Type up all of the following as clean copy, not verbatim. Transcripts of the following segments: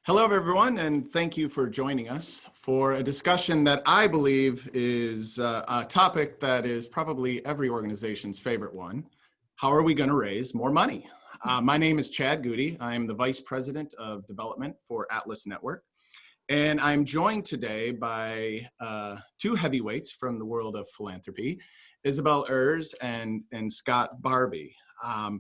Hello, everyone, and thank you for joining us for a discussion that I believe is a topic that is probably every organization's favorite one. How are we going to raise more money? My name is Chad Goote. I am the Vice President of Development for Atlas Network, and I'm joined today by two heavyweights from the world of philanthropy, Isabelle Ers and Scott Barbee.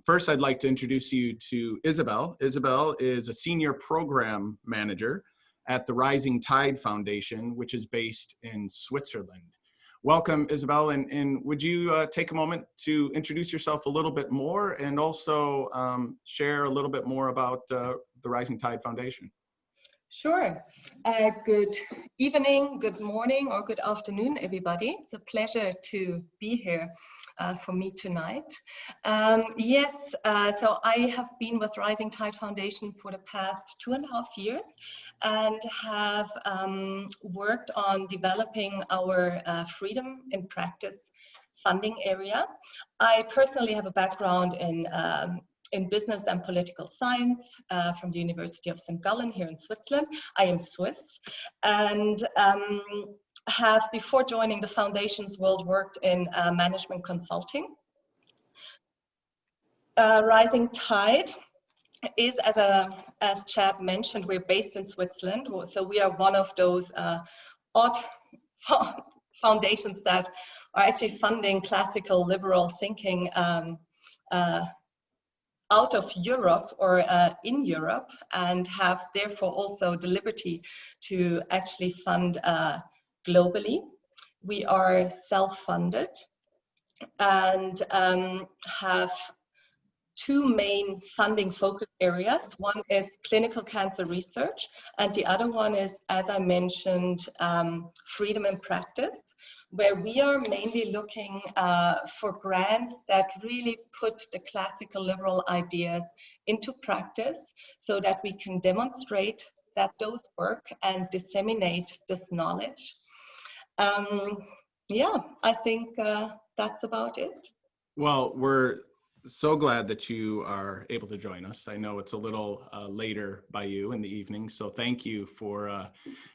First, I'd like to introduce you to Isabelle. Isabelle is a senior program manager at the Rising Tide Foundation, which is based in Switzerland. Welcome, Isabelle, and would you take a moment to introduce yourself a little bit more and also share a little bit more about the Rising Tide Foundation? Sure. Good evening, good morning, or good afternoon, everybody. It's a pleasure to be here for me tonight. So I have been with Rising Tide Foundation for the past 2.5 years and have worked on developing our freedom in practice funding area. I personally have a background in business and political science from the University of St. Gallen here in Switzerland. I am Swiss and have, before joining the foundation's world, worked in management consulting. Rising Tide is, as Chad mentioned, we're based in Switzerland, so we are one of those odd foundations that are actually funding classical liberal thinking out of Europe or in Europe, and have therefore also the liberty to actually fund globally. We are self-funded and have two main funding focus areas. One is clinical cancer research, and the other one is, as I mentioned, freedom in practice, where we are mainly looking for grants that really put the classical liberal ideas into practice so that we can demonstrate that those work and disseminate this knowledge. Yeah, I think that's about it. Well, we're so glad that you are able to join us. I know it's a little later by you in the evening, so thank you for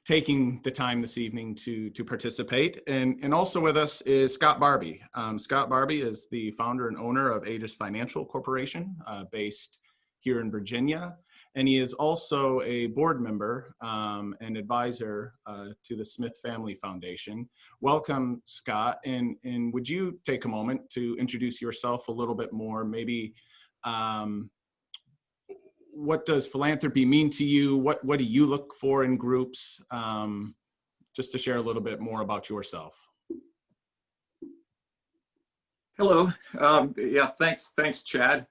taking the time this evening to participate. And also with us is Scott Barbee. Scott Barbee is the founder and owner of Aegis Financial Corporation, based here in Virginia. And he is also a board member and advisor to the Smith Family Foundation. Welcome, Scott. And would you take a moment to introduce yourself a little bit more? Maybe what does philanthropy mean to you? What do you look for in groups? Just to share a little bit more about yourself. Hello. Yeah, thanks, Chad.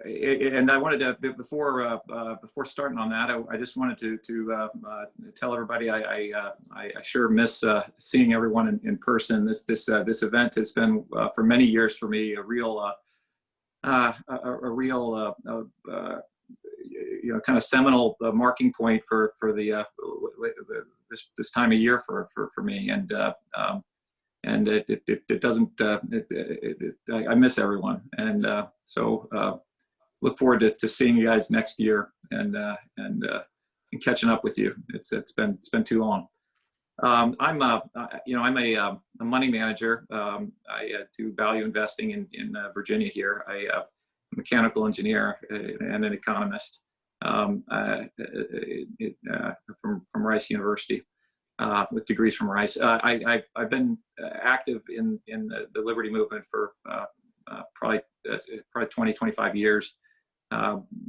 And I wanted to, before starting on that, I just wanted to tell everybody I sure miss seeing everyone in person. This event has been for many years for me a real kind of seminal marking point for this time of year for me, and it doesn't I miss everyone, and so. Look forward to seeing you guys next year and catching up with you. It's been too long. I'm a money manager. I do value investing in Virginia here. I'm a mechanical engineer and an economist from Rice University with degrees from Rice. I've been active in the Liberty movement for probably 20, 25 years.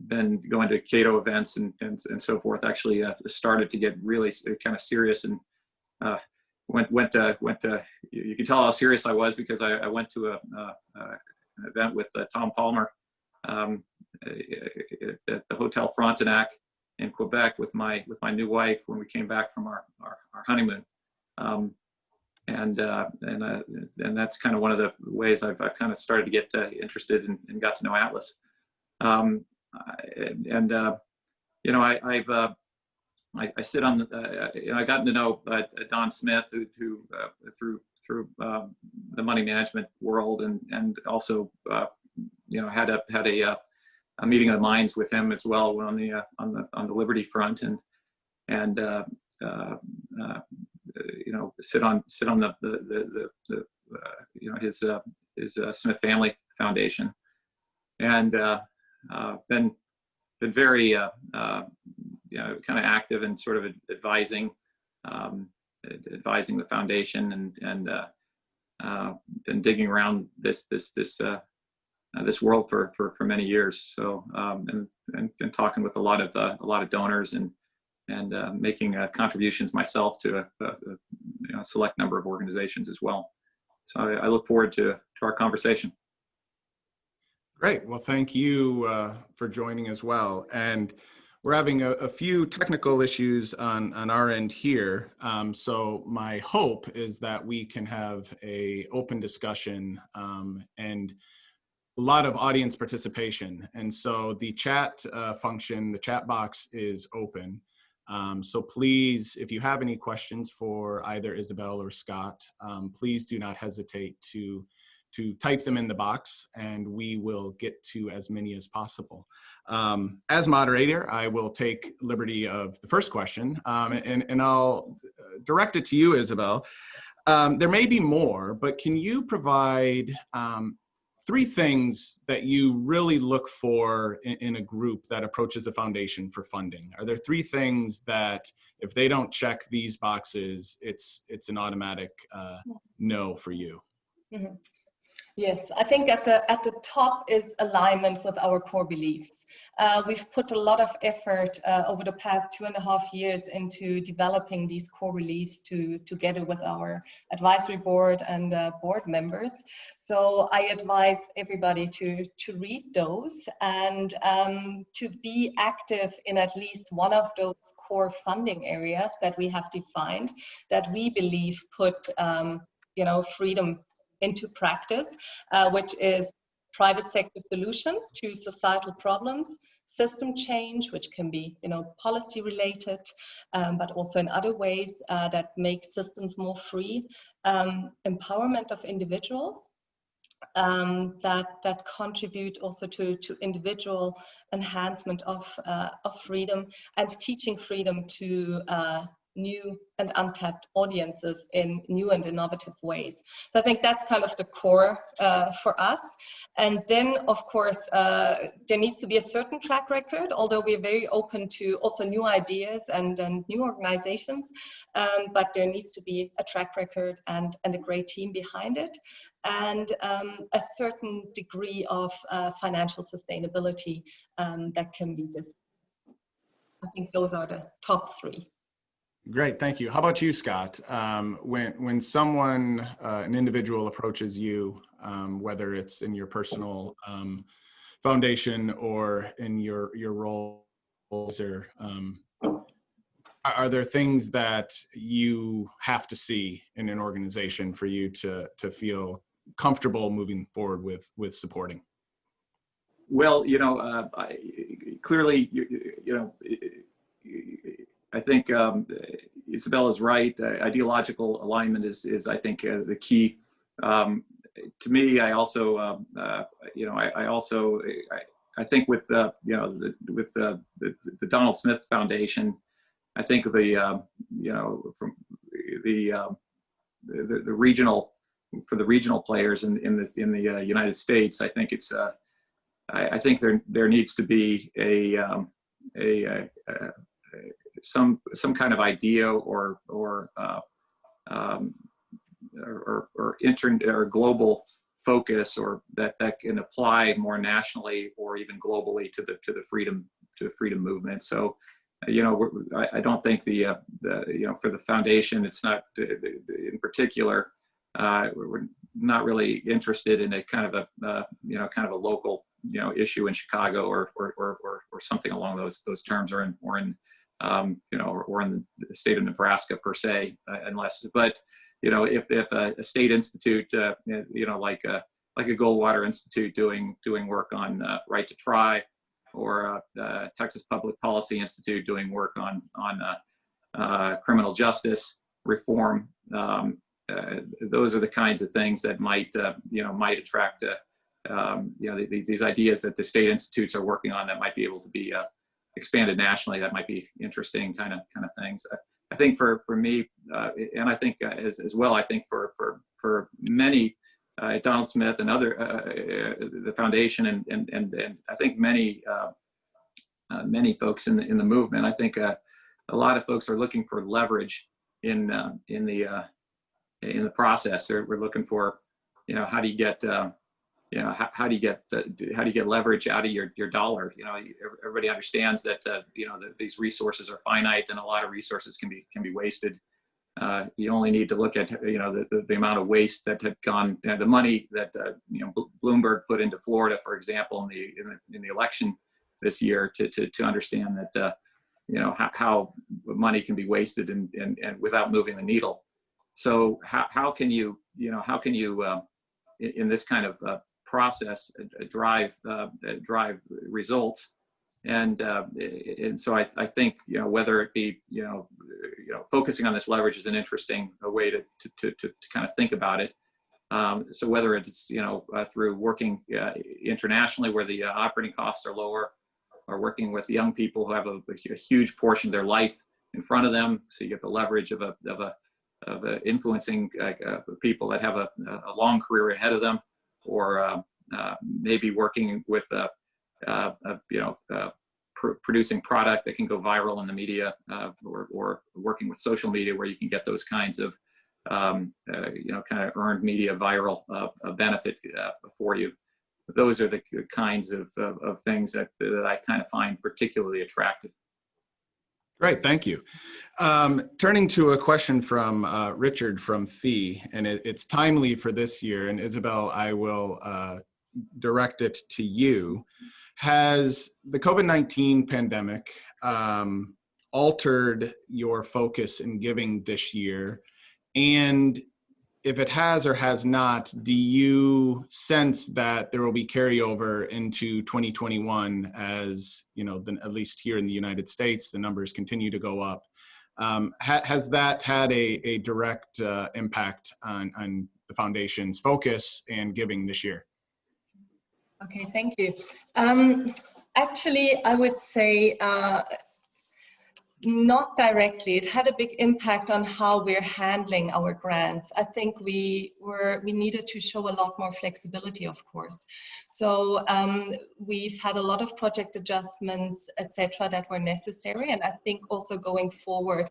Been going to Cato events and so forth. Actually started to get really kind of serious and went to you can tell how serious I was because I went to an event with Tom Palmer at the Hotel Frontenac in Quebec with my new wife when we came back from our honeymoon. And that's kind of one of the ways I've kind of started to get interested and got to know Atlas. I sit on I gotten to know Don Smith who through the money management world and also had a meeting of the minds with him as well on the liberty front, and sit on the his Smith Family Foundation, and been very kind of active and sort of advising the foundation, and been digging around this world for many years. So and talking with a lot of donors, and making contributions myself to a select number of organizations as well. So I look forward to our conversation. Great. Well, thank you for joining as well. And we're having a few technical issues on our end here. So my hope is that we can have an open discussion and a lot of audience participation. And so the chat function, the chat box is open. So please, if you have any questions for either Isabelle or Scott, please do not hesitate to type them in the box, and we will get to as many as possible. As moderator, I will take liberty of the first question, and I'll direct it to you, Isabelle. There may be more, but can you provide 3 things that you really look for in a group that approaches the foundation for funding? Are there 3 things that if they don't check these boxes, it's an automatic no for you? Mm-hmm. Yes, I think at the top is alignment with our core beliefs. We've put a lot of effort over the past 2.5 years into developing these core beliefs together with our advisory board and board members. So I advise everybody to read those and to be active in at least one of those core funding areas that we have defined, that we believe put freedom into practice, which is private sector solutions to societal problems, system change, which can be policy related, but also in other ways that make systems more free, empowerment of individuals that contribute also to individual enhancement of freedom, and teaching freedom to new and untapped audiences in new and innovative ways. So I think that's kind of the core for us. And then, of course, there needs to be a certain track record, although we're very open to also new ideas and new organizations, but there needs to be a track record and a great team behind it, and a certain degree of financial sustainability that can be visible. I think those are the top 3. Great, thank you. How about you, Scott? When someone, an individual approaches you, whether it's in your personal foundation or in your role, are there things that you have to see in an organization for you to feel comfortable moving forward with supporting? Well, clearly, I think Isabelle is right. Ideological alignment is I think the key. To me, I also I think with the Donald Smith Foundation, I think from the regional, for the regional players in the United States, I think it's I think there needs to be some kind of idea or global focus, or that can apply more nationally or even globally to the freedom movement. So I don't think for the foundation, it's not in particular, we're not really interested in a kind of a local issue in Chicago or something along those terms, or in the state of Nebraska per se, unless, but if a state institute, like a Goldwater Institute doing work on right to try, or Texas Public Policy Institute doing work on criminal justice reform, those are the kinds of things that might attract these ideas that the state institutes are working on that might be able to be expanded nationally. That might be interesting kind of things. I think for me, and I think as well, I think for many, Donald Smith and other the foundation and I think many folks in the movement. I think a lot of folks are looking for leverage in the process. We're looking for, how do you get how do you get leverage out of your dollar? Everybody understands that that these resources are finite, and a lot of resources can be wasted. You only need to look at the amount of waste that had gone, the money that Bloomberg put into Florida, for example, in the election this year, to understand that how money can be wasted and without moving the needle. So how can you in this kind of process drive results? And so I think whether it be focusing on this leverage is an interesting way to kind of think about it. So whether it's through working internationally where the operating costs are lower, or working with young people who have a huge portion of their life in front of them, so you get the leverage of influencing people that have a long career ahead of them, or maybe working with producing product that can go viral in the media, or working with social media where you can get those kinds of kind of earned media viral benefit for you. Those are the kinds of things that I kind of find particularly attractive. Great, thank you. Turning to a question from Richard from Fee, and it's timely for this year, and Isabelle, I will direct it to you. Has the COVID-19 pandemic altered your focus in giving this year? And if it has or has not, do you sense that there will be carryover into 2021 as, at least here in the United States, the numbers continue to go up? Has that had a direct impact on the foundation's focus and giving this year? Okay, thank you. Actually, I would say not directly. It had a big impact on how we're handling our grants. I think we needed to show a lot more flexibility, of course. So we've had a lot of project adjustments, etc., that were necessary. And I think also going forward,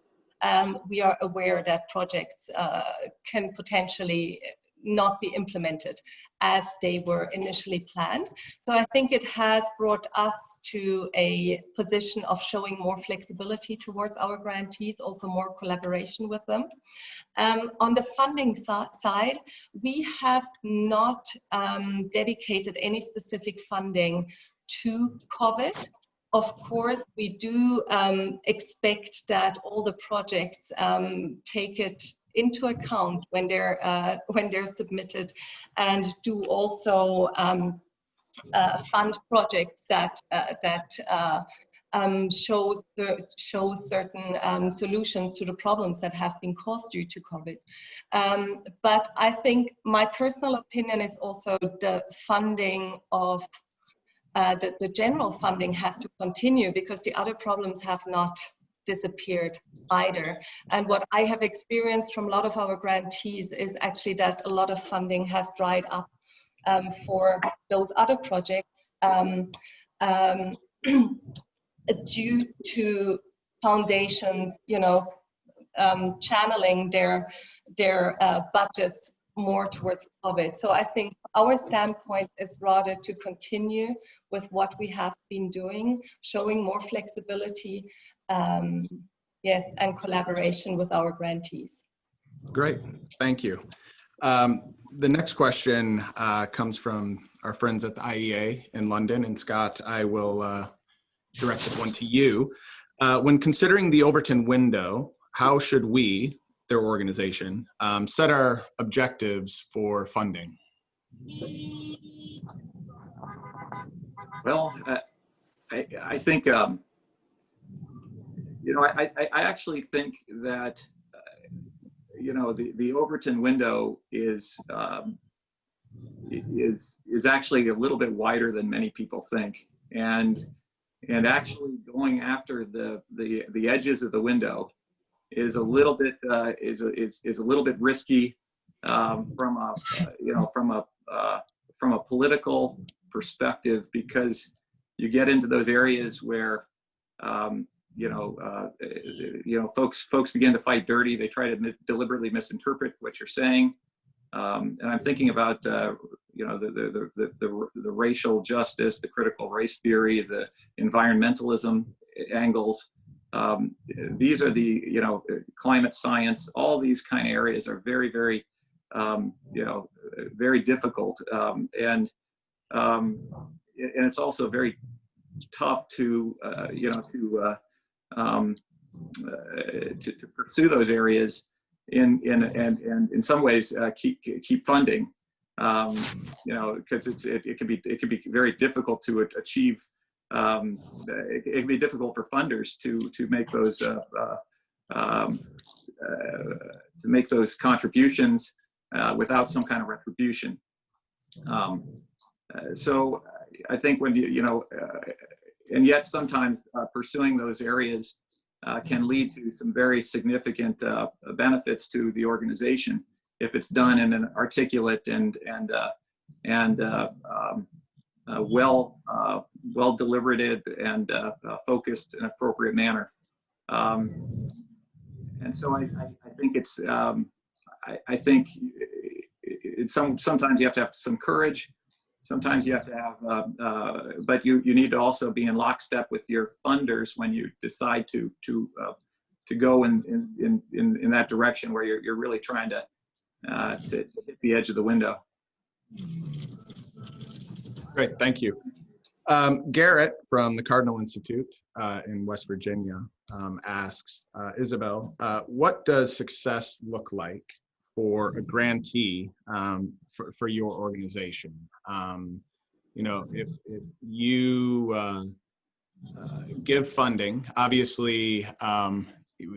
we are aware that projects can potentially not be implemented as they were initially planned. So I think it has brought us to a position of showing more flexibility towards our grantees, also more collaboration with them. On the funding side, we have not dedicated any specific funding to COVID. Of course, we do expect that all the projects take it into account when they're submitted, and do also fund projects that show certain solutions to the problems that have been caused due to COVID. But I think my personal opinion is also the funding of the general funding has to continue, because the other problems have not disappeared either. And what I have experienced from a lot of our grantees is actually that a lot of funding has dried up for those other projects due to foundations, channeling their budgets more towards COVID. So I think our standpoint is rather to continue with what we have been doing, showing more flexibility, yes, and collaboration with our grantees. Great, thank you. The next question comes from our friends at the IEA in London, and Scott, I will direct this one to you. When considering the Overton window, how should we, their organization, set our objectives for funding? Well, I think, I actually think that, the Overton window is is actually a little bit wider than many people think, and actually going after the edges of the window is a little bit is a little bit risky from a from a political perspective, because you get into those areas where folks begin to fight dirty. They try to deliberately misinterpret what you're saying. And I'm thinking about the racial justice, the critical race theory, the environmentalism angles. These are the climate science. All these kind of areas are very, very very difficult, and it's also very tough to pursue those areas and in some ways keep funding, because it can be very difficult to achieve. It can be difficult for funders to make those contributions without some kind of retribution. So I think when and yet sometimes pursuing those areas can lead to some very significant benefits to the organization if it's done in an articulate and well deliberated and focused and appropriate manner. And so I think it's I think sometimes you have to have some courage. Sometimes you have to have, but you need to also be in lockstep with your funders when you decide to go in that direction where you're really trying to hit the edge of the window. Great, thank you. Garrett from the Cardinal Institute in West Virginia asks, Isabelle, what does success look like for a grantee for your organization? If you give funding, obviously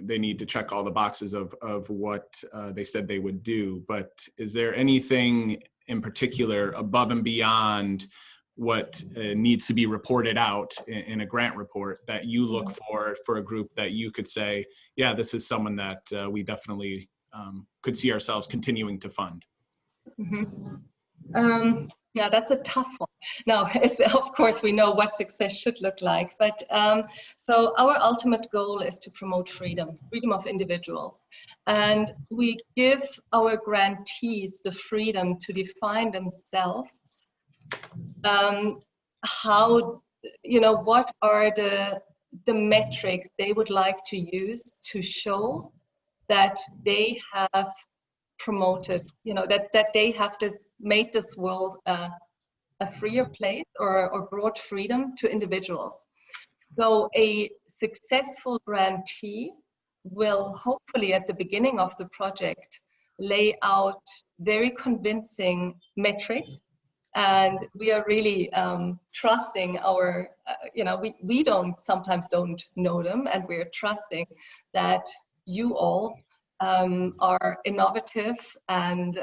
they need to check all the boxes of what they said they would do, but is there anything in particular above and beyond what needs to be reported out in a grant report that you look for a group that you could say, yeah, this is someone that we definitely could see ourselves continuing to fund? Yeah, that's a tough one. Now, of course, we know what success should look like, but so our ultimate goal is to promote freedom of individuals. And we give our grantees the freedom to define themselves what are the metrics they would like to use to show that they have promoted, that they have made this world a freer place or brought freedom to individuals. So a successful grantee will hopefully at the beginning of the project lay out very convincing metrics. And we are really trusting our, we sometimes don't know them, and we're trusting that you all are innovative and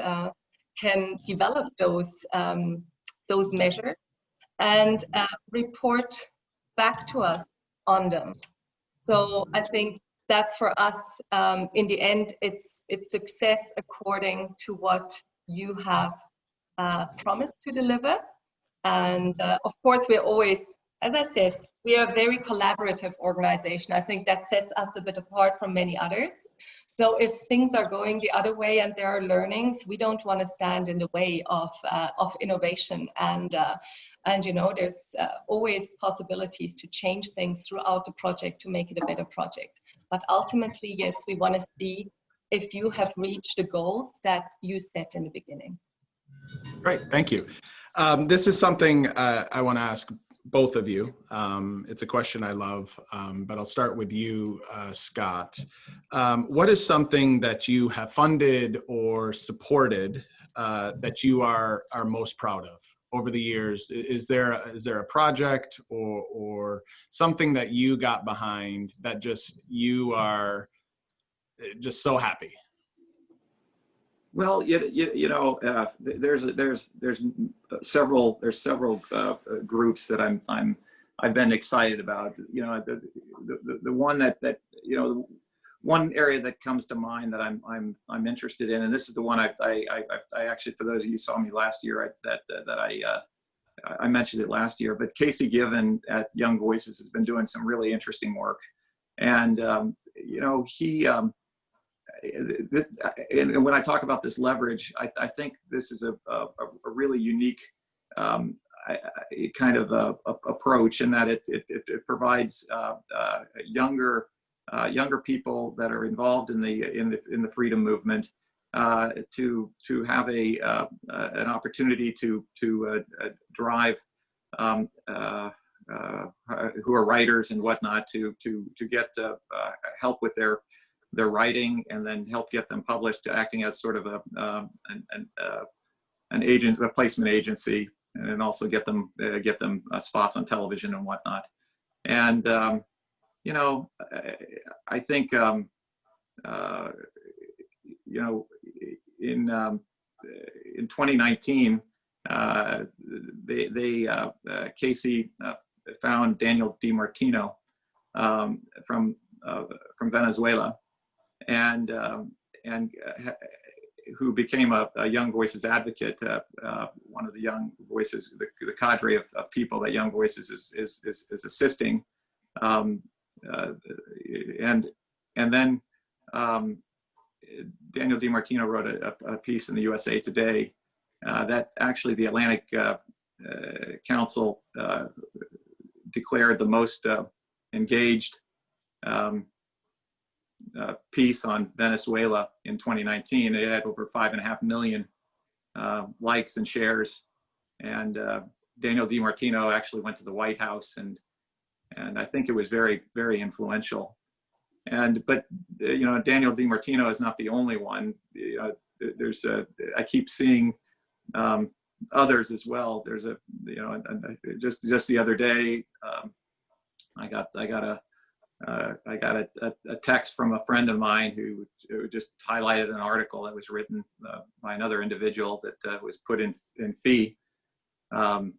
can develop those measures and report back to us on them. So I think that's for us, in the end, it's success according to what you have promised to deliver. And of course, we're always, as I said, we are a very collaborative organization. I think that sets us a bit apart from many others. So if things are going the other way and there are learnings, we don't want to stand in the way of innovation. And there's always possibilities to change things throughout the project to make it a better project. But ultimately, yes, we want to see if you have reached the goals that you set in the beginning. Great, thank you. This is something I want to ask both of you. It's a question I love, but I'll start with you, Scott. What is something that you have funded or supported that you are most proud of over the years? Is there a project or something that you got behind that you are just so happy? Well, there's several groups that I've been excited about. The one that one area that comes to mind that I'm interested in, and this is the one I actually, for those of you who saw me last year, I mentioned it last year, but Casey Given at Young Voices has been doing some really interesting work, and he. And when I talk about this leverage, I think this is a really unique kind of approach, in that it provides younger people that are involved in the freedom movement to have an opportunity to drive who are writers and whatnot to get help with their writing, and then help get them published, acting as sort of an agent, a placement agency, and also get them spots on television and whatnot. And I think in 2019 Casey found Daniel DiMartino from Venezuela, and who became a Young Voices advocate, one of the Young Voices, the cadre of people that Young Voices is assisting, and then Daniel DiMartino wrote a piece in the USA Today that actually the Atlantic Council declared the most engaged piece on Venezuela in 2019. It had over 5.5 million likes and shares, and Daniel DiMartino actually went to the White House, and I think it was very, very influential. But Daniel DiMartino is not the only one. I keep seeing others as well. There's just the other day, I got a text from a friend of mine who just highlighted an article that was written by another individual that was put in fee, and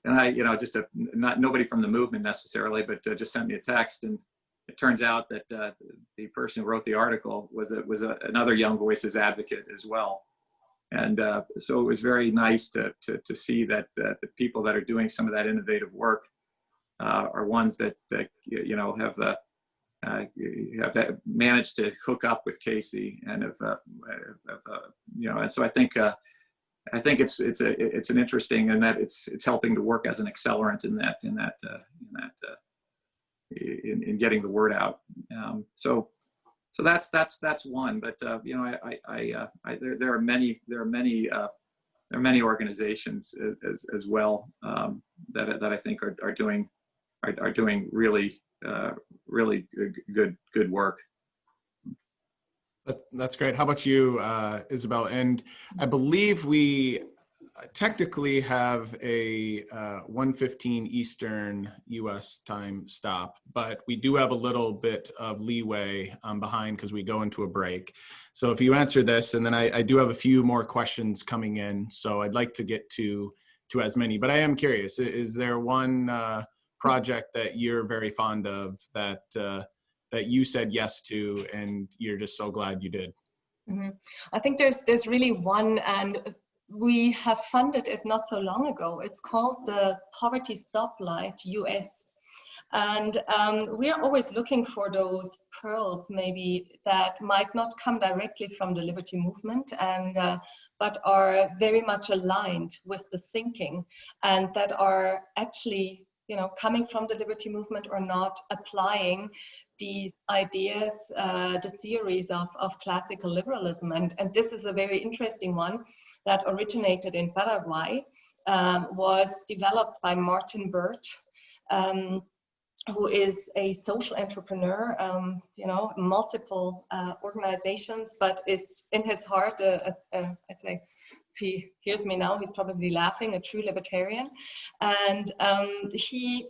I, just not nobody from the movement necessarily, but just sent me a text, and it turns out that the person who wrote the article was another Young Voices advocate as well. And so it was very nice to see that the people that are doing some of that innovative work are ones that have managed to hook up with Casey, and and so I think it's an interesting, and that it's helping to work as an accelerant in getting the word out. So that's one, but there are many organizations as well that I think are doing really good work. That's great. How about you, Isabelle? And I believe we technically have a 1:15 Eastern U.S. time stop, but we do have a little bit of leeway behind because we go into a break. So if you answer this, and then I do have a few more questions coming in, so I'd like to get to as many. But I am curious, is there one project that you're very fond of that you said yes to, and you're just so glad you did? Mm-hmm. I think there's really one, and we have funded it not so long ago. It's called the Poverty Stoplight US. And we are always looking for those pearls maybe that might not come directly from the liberty movement, and but are very much aligned with the thinking, and that are actually coming from the liberty movement or not, applying these ideas, the theories of classical liberalism. And this is a very interesting one that originated in Paraguay, was developed by Martin Burt, who is a social entrepreneur, multiple organizations, but is in his heart, I'd say, if he hears me now, he's probably laughing, a true libertarian. And he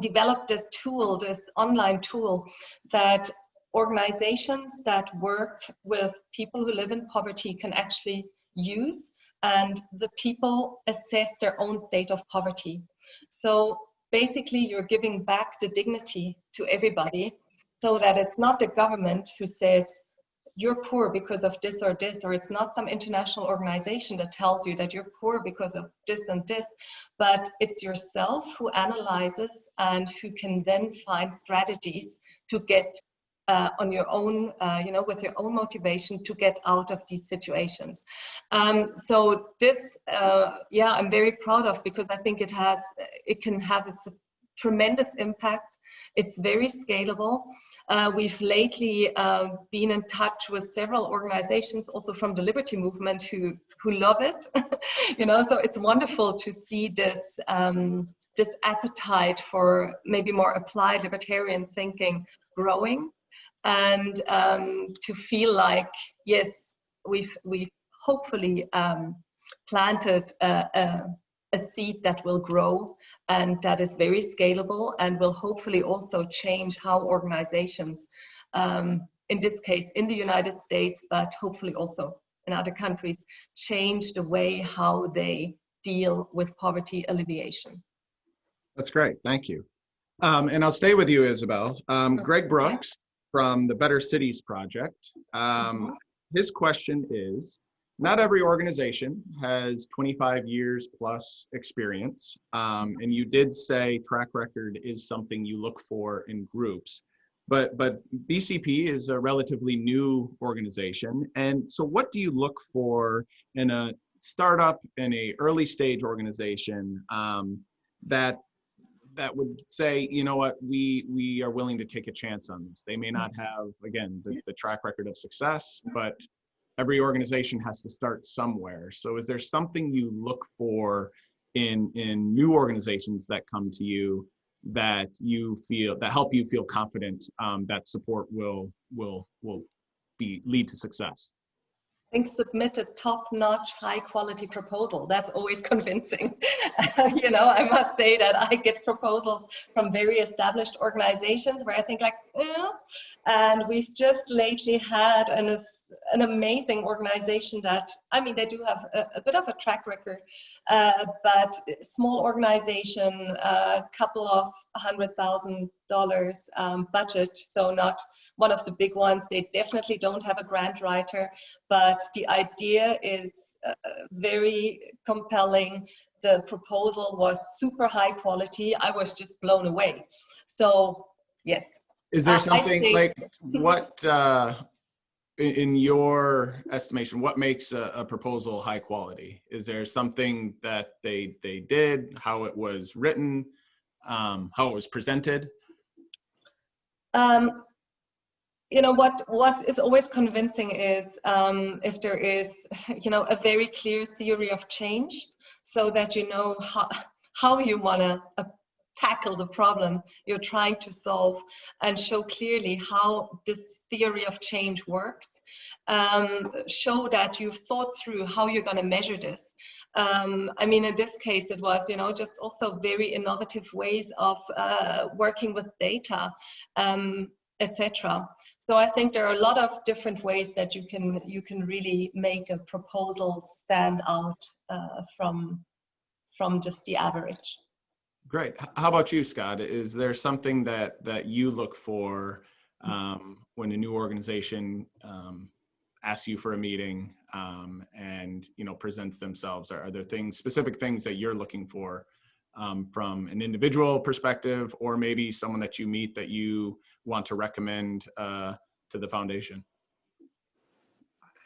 developed this tool, this online tool that organizations that work with people who live in poverty can actually use, and the people assess their own state of poverty. So basically you're giving back the dignity to everybody, so that it's not the government who says you're poor because of this or this, or it's not some international organization that tells you that you're poor because of this and this, but it's yourself who analyzes and who can then find strategies to get on your own, with your own motivation to get out of these situations. So this, I'm very proud of, because I think it can have a tremendous impact. It's very scalable. We've lately been in touch with several organizations also from the Liberty Movement who love it. So it's wonderful to see this, this appetite for maybe more applied libertarian thinking growing, and to feel like, yes, we've hopefully planted a seed that will grow and that is very scalable and will hopefully also change how organizations, in this case in the United States, but hopefully also in other countries, change the way how they deal with poverty alleviation. That's great, thank you. And I'll stay with you, Isabelle. Greg Brooks from the Better Cities Project. His question is, not every organization has 25 years plus experience. And you did say track record is something you look for in groups, but BCP is a relatively new organization. And so what do you look for in a startup, in a early stage organization that would say, you know what, we are willing to take a chance on this? They may not have, again, the track record of success, but every organization has to start somewhere. So is there something you look for in new organizations that come to you that you feel, that help you feel confident that support will lead to success? I think submit a top-notch, high-quality proposal. That's always convincing. I must say that I get proposals from very established organizations where I think like, and we've just lately had an amazing organization that, I mean, they do have a bit of a track record, but small organization, a couple of $100,000 budget, so not one of the big ones. They definitely don't have a grant writer, but the idea is very compelling. The proposal was super high quality. I was just blown away. So yes. Is there something like what, in your estimation, what makes a proposal high quality? Is there something that they did, how it was written, how it was presented? What is always convincing is if there is, a very clear theory of change, so that you know how you want to tackle the problem you're trying to solve, and show clearly how this theory of change works. Show that you've thought through how you're going to measure this. I mean, in this case, it was, just also very innovative ways of working with data, etc. So I think there are a lot of different ways that you can really make a proposal stand out from just the average. Great. How about you, Scott? Is there something that you look for when a new organization asks you for a meeting and presents themselves? Are there specific things that you're looking for from an individual perspective, or maybe someone that you meet that you want to recommend to the foundation?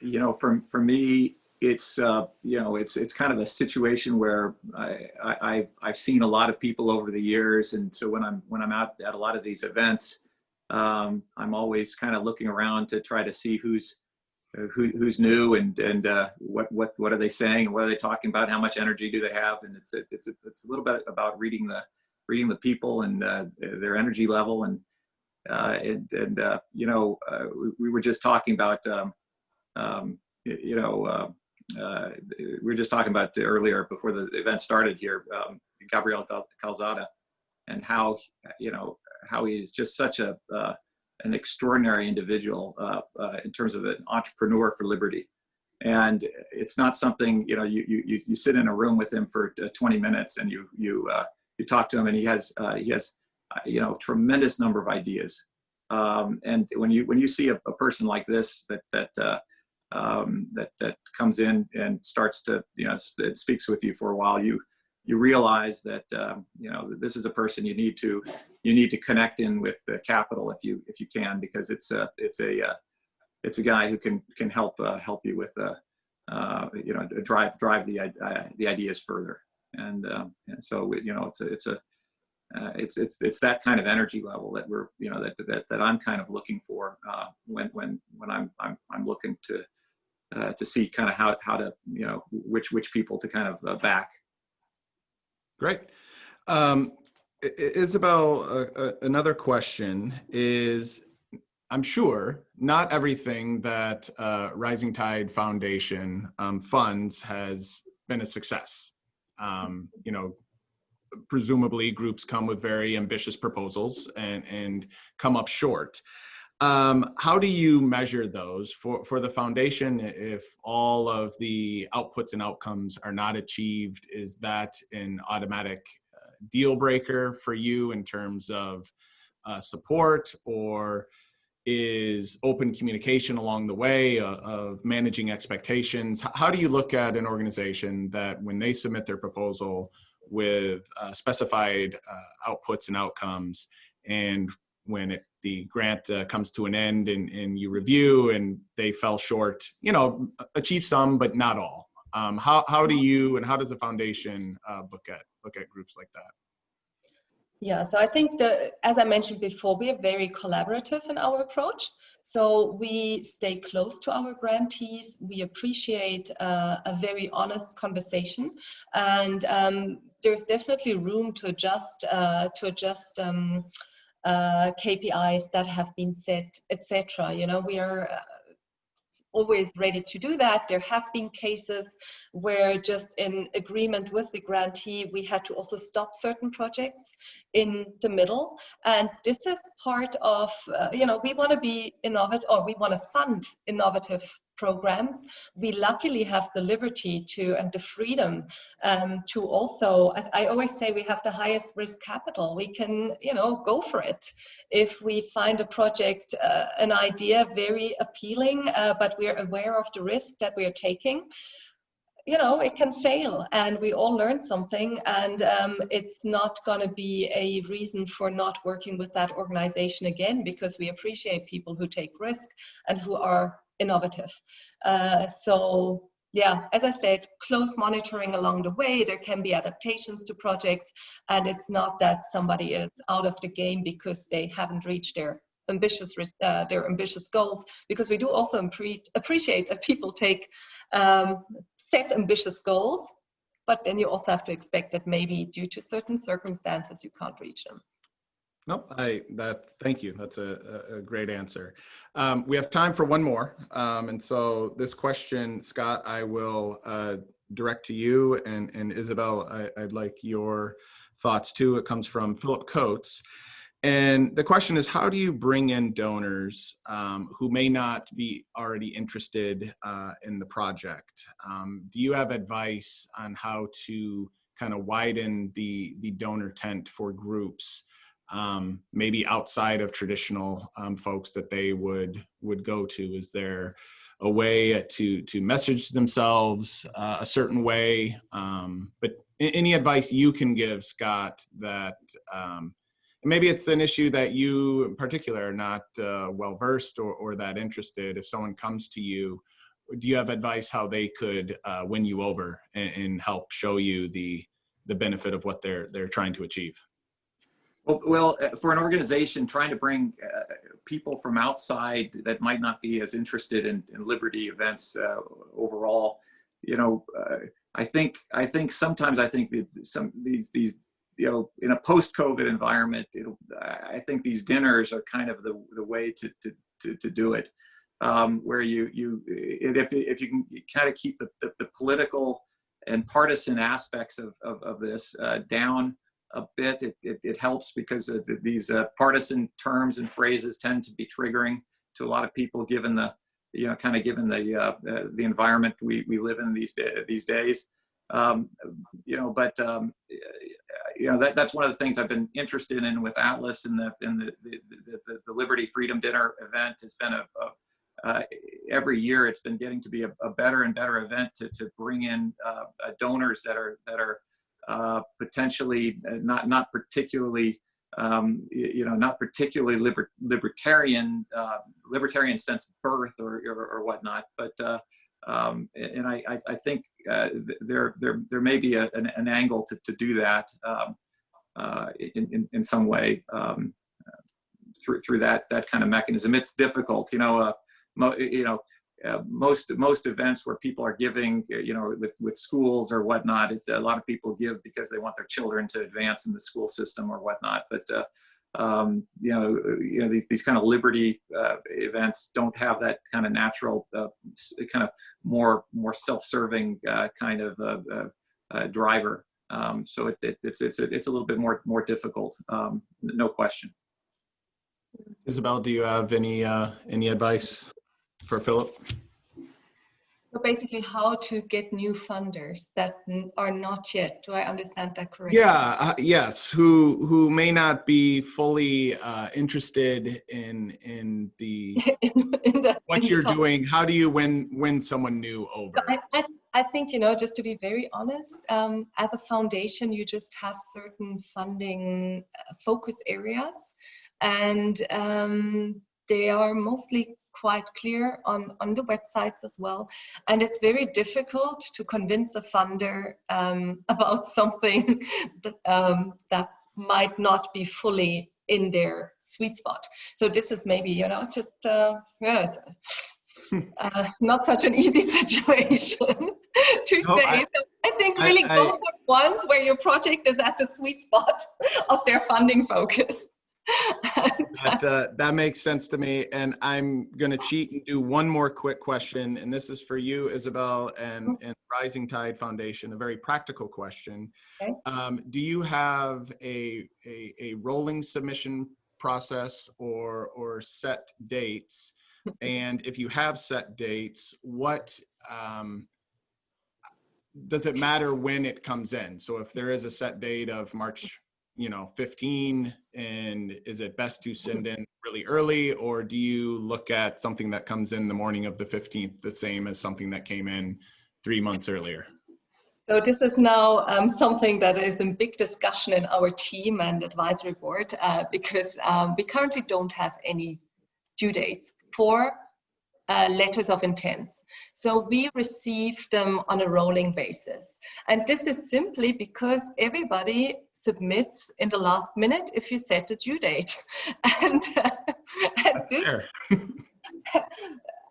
For me, it's it's kind of a situation where I've seen a lot of people over the years, and so when I'm out at a lot of these events, I'm always kind of looking around to try to see who's new and what are they saying and what are they talking about, how much energy do they have, and it's a little bit about reading the people and their energy level, and we were just talking about we were just talking about earlier before the event started here, Gabrielle Calzada, and how, how he is just such an extraordinary individual in terms of an entrepreneur for liberty. And it's not something, you sit in a room with him for 20 minutes and you talk to him, and he has tremendous number of ideas. And when you see a person like this that comes in and starts to, it speaks with you for a while, you realize that this is a person you need to connect in with the capital if you can, because it's a guy who can help you with drive the ideas further. And so it's that kind of energy level that we're that I'm kind of looking for when I'm looking to see kind of how to which people to kind of back. Great. Isabelle, another question is, I'm sure not everything that Rising Tide Foundation funds has been a success. Presumably groups come with very ambitious proposals and come up short. How do you measure those for the foundation? If all of the outputs and outcomes are not achieved, is that an automatic deal breaker for you in terms of support, or is open communication along the way of managing expectations? How do you look at an organization that when they submit their proposal with specified outputs and outcomes, and when the grant comes to an end and you review and they fell short, achieve some, but not all? How do you, and how does the foundation look at groups like that? Yeah, so I think as I mentioned before, we are very collaborative in our approach. So we stay close to our grantees. We appreciate a very honest conversation, and there's definitely room to adjust KPIs that have been set, etc. We are always ready to do that. There have been cases where, just in agreement with the grantee, we had to also stop certain projects in the middle. And this is part of, we want to be innovative, or we want to fund innovative programs. We luckily have the liberty and the freedom to also, I always say, we have the highest risk capital. We can, go for it. If we find a project, an idea very appealing, but we're aware of the risk that we're taking, it can fail, and we all learn something, and it's not going to be a reason for not working with that organization again, because we appreciate people who take risk and who are innovative. So yeah, as I said, close monitoring along the way. There can be adaptations to projects, and it's not that somebody is out of the game because they haven't reached their ambitious goals, because we do also appreciate that people take set ambitious goals, but then you also have to expect that maybe due to certain circumstances you can't reach them. No, thank you. That's a great answer. We have time for one more. And so this question, Scott, I will direct to you, and Isabelle, I'd like your thoughts too. It comes from Philip Coates. And the question is, how do you bring in donors who may not be already interested in the project? Do you have advice on how to kind of widen the donor tent for groups, maybe outside of traditional folks that they would go to? Is there a way to message themselves a certain way? But any advice you can give, Scott, that maybe it's an issue that you in particular are not well-versed or that interested. If someone comes to you, do you have advice how they could win you over and help show you the benefit of what they're trying to achieve? Well, for an organization trying to bring people from outside that might not be as interested in liberty events overall, I think sometimes that some these in a post-COVID environment, I think these dinners are kind of the way to do it, where if you can kind of keep the political and partisan aspects of this down a bit. It helps because these partisan terms and phrases tend to be triggering to a lot of people, given the, given the environment we live in these days. That's one of the things I've been interested in with Atlas, and the Liberty Freedom Dinner event has been every year it's been getting to be a better and better event to bring in donors that are potentially not particularly libertarian sense of birth or whatnot, but and I think there may be an angle to do that in some way through that kind of mechanism. It's difficult, most events where people are giving, with schools or whatnot, a lot of people give because they want their children to advance in the school system or whatnot. But these kind of liberty events don't have that kind of natural, kind of more self-serving kind of driver. So it's a little bit more difficult, no question. Isabelle, do you have any advice for Philip? So basically, how to get new funders that are not yet. Do I understand that correctly? Yeah. Yes. Who may not be fully interested in the what you're doing. How do you win someone new over? So I think, just to be very honest, as a foundation, you just have certain funding focus areas, and they are mostly quite clear on the websites as well. And it's very difficult to convince a funder about something that might not be fully in their sweet spot. So this is maybe, just not such an easy situation to say. So I think really go for ones where your project is at the sweet spot of their funding focus. That makes sense to me, and I'm going to cheat and do one more quick question, and this is for you, Isabelle, and Rising Tide Foundation, a very practical question. Okay. Do you have a rolling submission process or set dates? And if you have set dates, what does it matter when it comes in? So if there is a set date of March 15, and is it best to send in really early, or do you look at something that comes in the morning of the 15th the same as something that came in 3 months earlier? So this is now something that is in big discussion in our team and advisory board, because we currently don't have any due dates for letters of intent. So we receive them on a rolling basis. And this is simply because everybody submits in the last minute if you set a due date. And That's fair.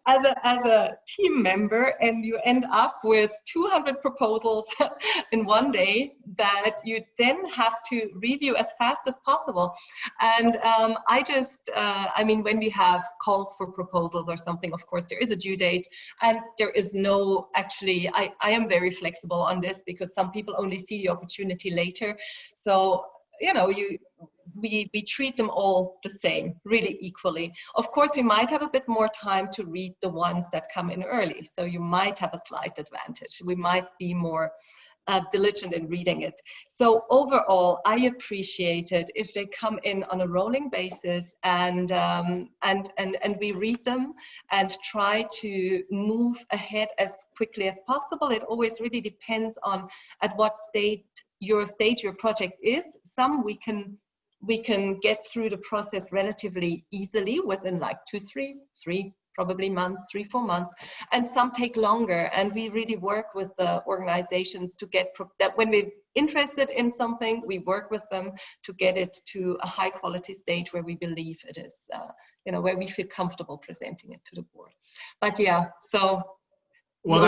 as a team member, and you end up with 200 proposals in one day that you then have to review as fast as possible. And when we have calls for proposals or something, of course, there is a due date, and there is no, actually, I am very flexible on this because some people only see the opportunity later. So, we treat them all the same, really equally. Of course, we might have a bit more time to read the ones that come in early. So you might have a slight advantage. We might be more diligent in reading it. So overall, I appreciate it if they come in on a rolling basis and we read them and try to move ahead as quickly as possible. It always really depends on at what stage your project is. Some we can get through the process relatively easily within like 3 probably months, 3-4 months, and some take longer. And we really work with the organizations to get that when we're interested in something, we work with them to get it to a high quality stage where we believe it is, where we feel comfortable presenting it to the board. But yeah, so. Well,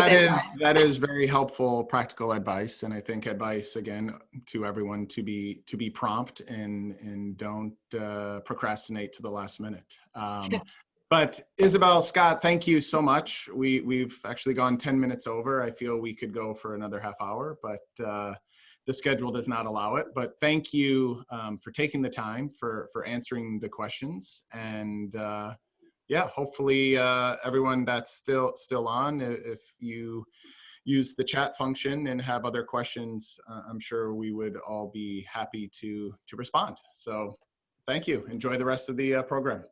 that is very helpful practical advice, and I think advice again to everyone to be prompt and don't procrastinate to the last minute. But Isabelle, Scott, thank you so much. We've actually gone 10 minutes over. I feel we could go for another half hour, but the schedule does not allow it. But thank you for taking the time for answering the questions. And yeah, hopefully everyone that's still on, if you use the chat function and have other questions, I'm sure we would all be happy to respond. So thank you. Enjoy the rest of the program.